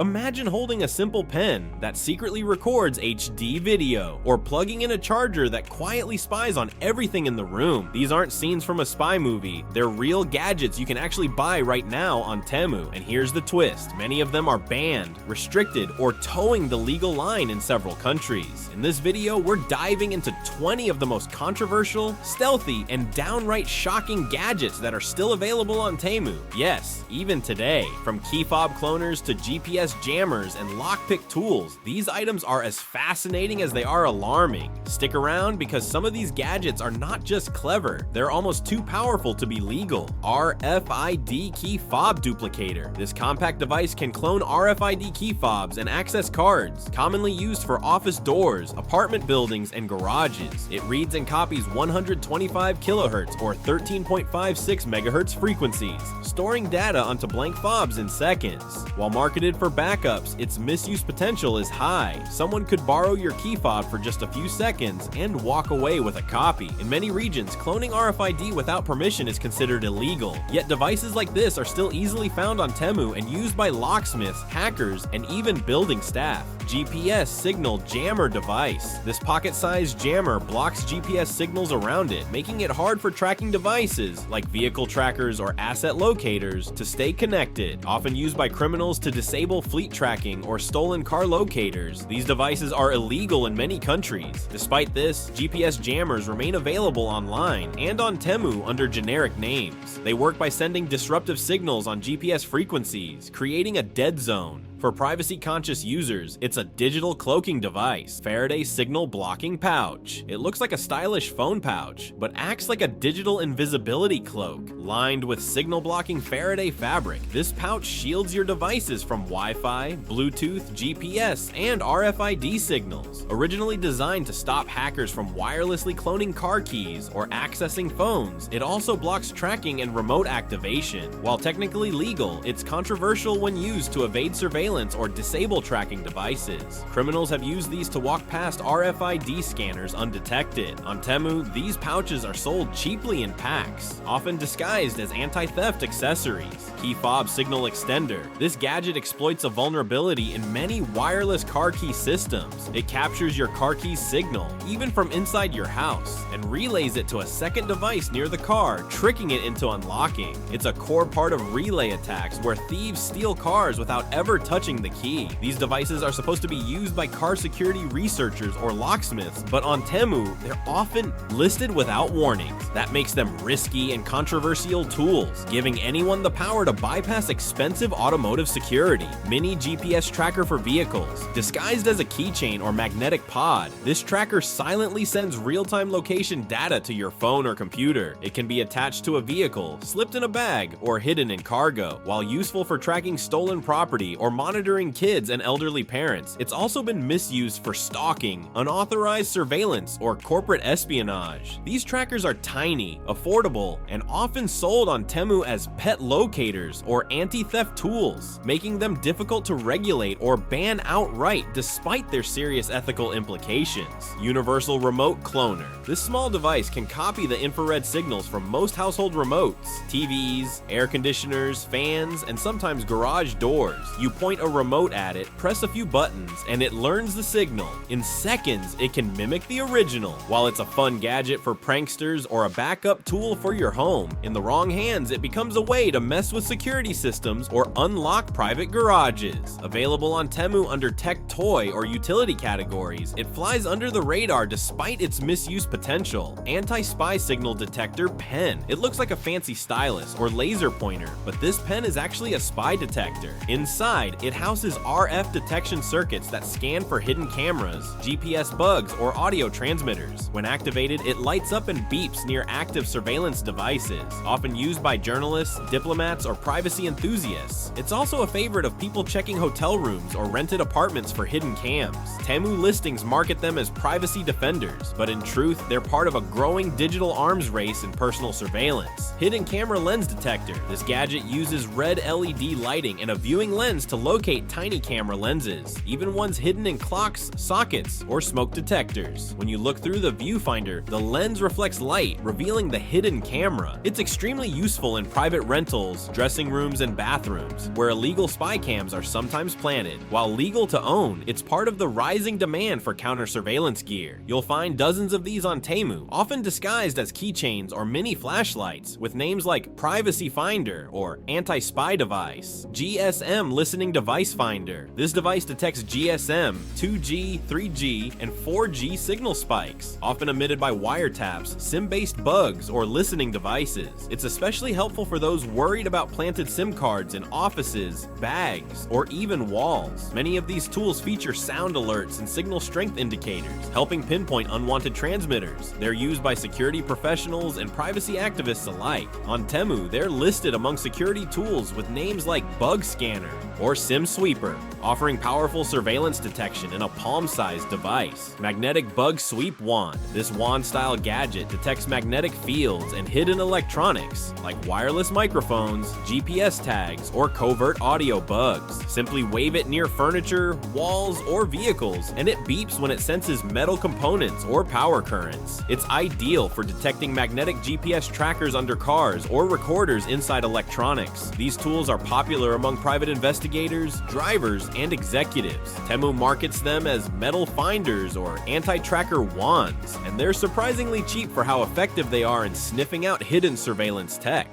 Imagine holding a simple pen that secretly records HD video, or plugging in a charger that quietly spies on everything in the room. These aren't scenes from a spy movie, they're real gadgets you can actually buy right now on Temu. And here's the twist, many of them are banned, restricted, or towing the legal line in several countries. In this video, we're diving into 20 of the most controversial, stealthy, and downright shocking gadgets that are still available on Temu. Yes, even today. From key fob cloners to GPS jammers and lockpick tools, these items are as fascinating as they are alarming. Stick around because some of these gadgets are not just clever, they're almost too powerful to be legal. RFID key fob duplicator. This compact device can clone RFID key fobs and access cards, commonly used for office doors, apartment buildings, and garages. It reads and copies 125 kHz or 13.56 MHz frequencies, storing data onto blank fobs in seconds. While marketed for backups, its misuse potential is high. Someone could borrow your key fob for just a few seconds and walk away with a copy. In many regions, cloning RFID without permission is considered illegal, yet devices like this are still easily found on Temu and used by locksmiths, hackers, and even building staff. GPS signal jammer device. This pocket-sized jammer blocks GPS signals around it, making it hard for tracking devices like vehicle trackers or asset locators to stay connected. Often used by criminals to disable fleet tracking or stolen car locators, these devices are illegal in many countries. Despite this, GPS jammers remain available online and on Temu under generic names. They work by sending disruptive signals on GPS frequencies, creating a dead zone. For privacy-conscious users, it's a digital cloaking device, Faraday signal blocking pouch. It looks like a stylish phone pouch, but acts like a digital invisibility cloak, lined with signal-blocking Faraday fabric. This pouch shields your devices from Wi-Fi, Bluetooth, GPS, and RFID signals. Originally designed to stop hackers from wirelessly cloning car keys or accessing phones, it also blocks tracking and remote activation. While technically legal, it's controversial when used to evade surveillance or disable tracking devices. Criminals have used these to walk past RFID scanners undetected. On Temu, these pouches are sold cheaply in packs, often disguised as anti-theft accessories. Key fob signal extender. This gadget exploits a vulnerability in many wireless car key systems. It captures your car key's signal, even from inside your house, and relays it to a second device near the car, tricking it into unlocking. It's a core part of relay attacks where thieves steal cars without ever touching the key. These devices are supposed to be used by car security researchers or locksmiths, but on Temu, they're often listed without warnings. That makes them risky and controversial tools, giving anyone the power to bypass expensive automotive security. Mini GPS tracker for vehicles. Disguised as a keychain or magnetic pod, this tracker silently sends real-time location data to your phone or computer. It can be attached to a vehicle, slipped in a bag, or hidden in cargo. While useful for tracking stolen property or monitoring kids and elderly parents, it's also been misused for stalking, unauthorized surveillance, or corporate espionage. These trackers are tiny, affordable, and often sold on Temu as pet locators or anti-theft tools, making them difficult to regulate or ban outright despite their serious ethical implications. Universal remote cloner. This small device can copy the infrared signals from most household remotes, TVs, air conditioners, fans, and sometimes garage doors. You point a remote at it, press a few buttons, and it learns the signal. In seconds, it can mimic the original. While it's a fun gadget for pranksters or a backup tool for your home, in the wrong hands, it becomes a way to mess with security systems or unlock private garages. Available on Temu under tech toy or utility categories, it flies under the radar despite its misuse potential. Anti-spy signal detector pen. It looks like a fancy stylus or laser pointer, but this pen is actually a spy detector. Inside, it houses RF detection circuits that scan for hidden cameras, GPS bugs, or audio transmitters. When activated, it lights up and beeps near active surveillance devices, often used by journalists, diplomats, or privacy enthusiasts. It's also a favorite of people checking hotel rooms or rented apartments for hidden cams. Temu listings market them as privacy defenders, but in truth, they're part of a growing digital arms race in personal surveillance. Hidden camera lens detector. This gadget uses red LED lighting and a viewing lens to locate tiny camera lenses, even ones hidden in clocks, sockets, or smoke detectors. When you look through the viewfinder, the lens reflects light, revealing the hidden camera. It's extremely useful in private rentals, dressing rooms, and bathrooms, where illegal spy cams are sometimes planted. While legal to own, it's part of the rising demand for counter-surveillance gear. You'll find dozens of these on Temu, often disguised as keychains or mini flashlights, with names like Privacy Finder or Anti-Spy Device. GSM Listening Device Finder. This device detects GSM, 2G, 3G, and 4G signal spikes, often emitted by wiretaps, SIM-based bugs, or listening devices. It's especially helpful for those worried about planted SIM cards in offices, bags, or even walls. Many of these tools feature sound alerts and signal strength indicators, helping pinpoint unwanted transmitters. They're used by security professionals and privacy activists alike. On Temu, they're listed among security tools with names like Bug Scanner or SIM Sweeper, offering powerful surveillance detection in a palm-sized device. Magnetic Bug Sweep Wand. This wand-style gadget detects magnetic fields and hidden electronics, like wireless microphones, GPS tags, or covert audio bugs. Simply wave it near furniture, walls, or vehicles, and it beeps when it senses metal components or power currents. It's ideal for detecting magnetic GPS trackers under cars or recorders inside electronics. These tools are popular among private investigators, drivers, and executives. Temu markets them as metal finders or anti-tracker wands, and they're surprisingly cheap for how effective they are in sniffing out hidden surveillance tech.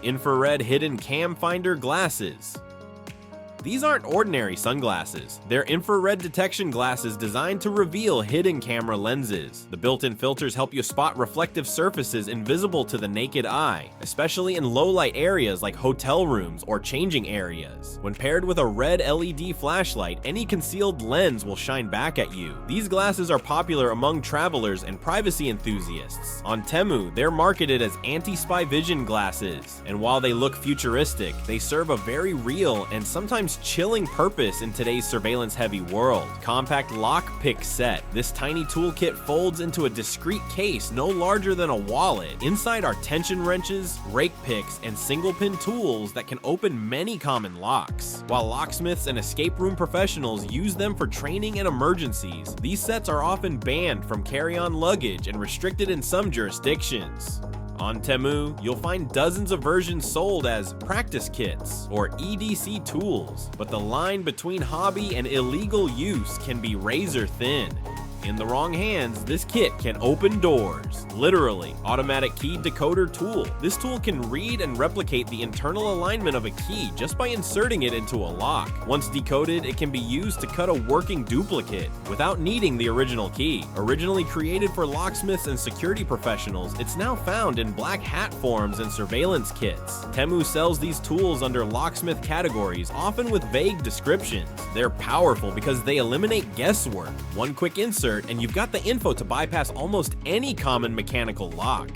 Infrared Hidden Cam Finder Glasses. These aren't ordinary sunglasses. They're infrared detection glasses designed to reveal hidden camera lenses. The built-in filters help you spot reflective surfaces invisible to the naked eye, especially in low-light areas like hotel rooms or changing areas. When paired with a red LED flashlight, any concealed lens will shine back at you. These glasses are popular among travelers and privacy enthusiasts. On Temu, they're marketed as anti-spy vision glasses, and while they look futuristic, they serve a very real and sometimes chilling purpose in today's surveillance-heavy world. Compact Lock Pick Set. This tiny toolkit folds into a discreet case no larger than a wallet. Inside are tension wrenches, rake picks, and single-pin tools that can open many common locks. While locksmiths and escape room professionals use them for training and emergencies, these sets are often banned from carry-on luggage and restricted in some jurisdictions. On Temu, you'll find dozens of versions sold as practice kits or EDC tools, but the line between hobby and illegal use can be razor thin. In the wrong hands, this kit can open doors. Literally. Automatic Key Decoder Tool. This tool can read and replicate the internal alignment of a key just by inserting it into a lock. Once decoded, it can be used to cut a working duplicate without needing the original key. Originally created for locksmiths and security professionals, it's now found in black hat forms and surveillance kits. Temu sells these tools under locksmith categories, often with vague descriptions. They're powerful because they eliminate guesswork. One quick insert and you've got the info to bypass almost any common mechanical lock.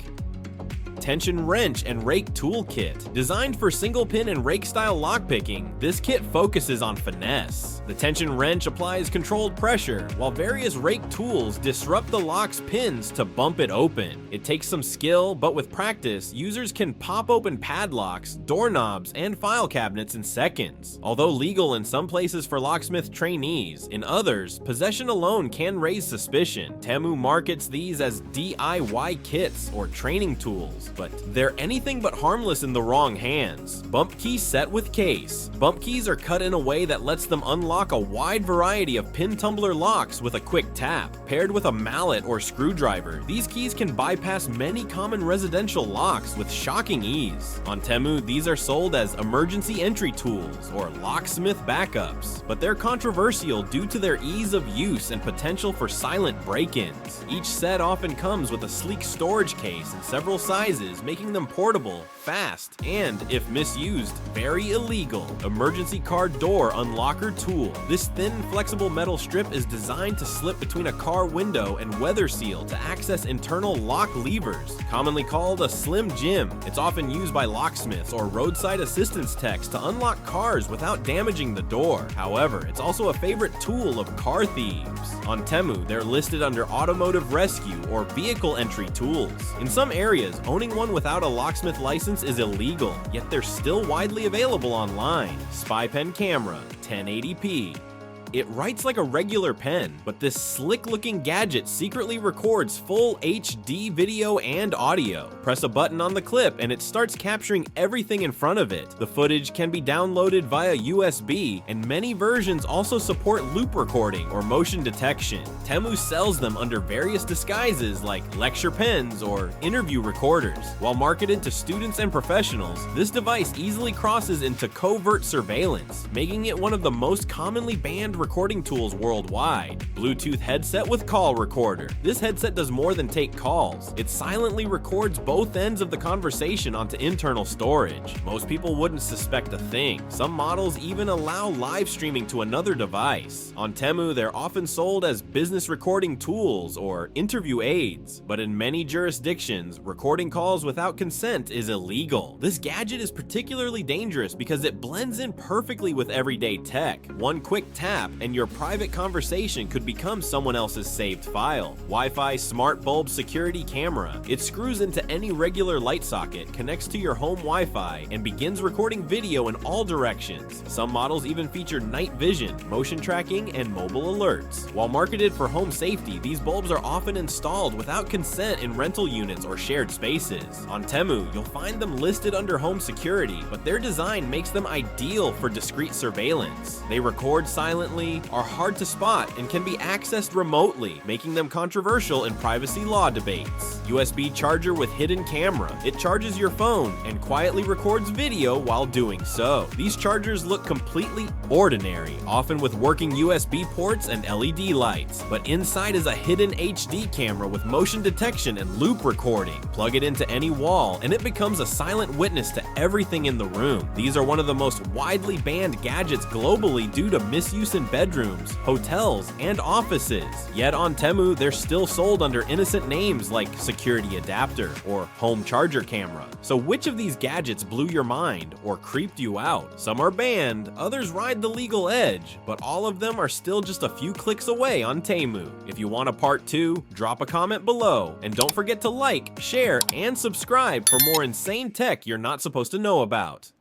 Tension Wrench and Rake Toolkit. Designed for single pin and rake style lockpicking, this kit focuses on finesse. The tension wrench applies controlled pressure, while various rake tools disrupt the lock's pins to bump it open. It takes some skill, but with practice, users can pop open padlocks, doorknobs, and file cabinets in seconds. Although legal in some places for locksmith trainees, in others, possession alone can raise suspicion. Temu markets these as DIY kits or training tools, but they're anything but harmless in the wrong hands. Bump Key Set with Case. Bump keys are cut in a way that lets them unlock a wide variety of pin tumbler locks with a quick tap. Paired with a mallet or screwdriver, these keys can bypass many common residential locks with shocking ease. On Temu, these are sold as emergency entry tools or locksmith backups, but they're controversial due to their ease of use and potential for silent break-ins. Each set often comes with a sleek storage case in several sizes, making them portable, fast, and, if misused, very illegal. Emergency car door unlocker tool. This thin, flexible metal strip is designed to slip between a car window and weather seal to access internal lock levers, commonly called a slim jim. It's often used by locksmiths or roadside assistance techs to unlock cars without damaging the door. However, it's also a favorite tool of car thieves. On Temu, they're listed under automotive rescue or vehicle entry tools. In some areas, owning one without a locksmith license sense is illegal, yet they're still widely available online. Spy pen camera, 1080p. It writes like a regular pen, but this slick-looking gadget secretly records full HD video and audio. Press a button on the clip and it starts capturing everything in front of it. The footage can be downloaded via USB, and many versions also support loop recording or motion detection. Temu sells them under various disguises like lecture pens or interview recorders. While marketed to students and professionals, this device easily crosses into covert surveillance, making it one of the most commonly banned recording tools worldwide. Bluetooth headset with call recorder. This headset does more than take calls. It silently records both ends of the conversation onto internal storage. Most people wouldn't suspect a thing. Some models even allow live streaming to another device. On Temu, they're often sold as business recording tools or interview aids, but in many jurisdictions, recording calls without consent is illegal. This gadget is particularly dangerous because it blends in perfectly with everyday tech. One quick tap and your private conversation could become someone else's saved file. Wi-Fi smart bulb security camera. It screws into any regular light socket, connects to your home Wi-Fi, and begins recording video in all directions. Some models even feature night vision, motion tracking, and mobile alerts. While marketed for home safety, these bulbs are often installed without consent in rental units or shared spaces. On Temu, you'll find them listed under home security, but their design makes them ideal for discreet surveillance. They record silently, are hard to spot, and can be accessed remotely, making them controversial in privacy law debates. USB charger with hidden camera. It charges your phone and quietly records video while doing so. These chargers look completely ordinary, often with working USB ports and LED lights, but inside is a hidden HD camera with motion detection and loop recording. Plug it into any wall and it becomes a silent witness to everything in the room. These are one of the most widely banned gadgets globally due to misuse in bedrooms, hotels, and offices. Yet on Temu, they're still sold under innocent names like security adapter or home charger camera. So which of these gadgets blew your mind or creeped you out? Some are banned, others ride the legal edge, but all of them are still just a few clicks away on Temu. If you want a part 2, drop a comment below, and don't forget to like, share, and subscribe for more insane tech you're not supposed to know about.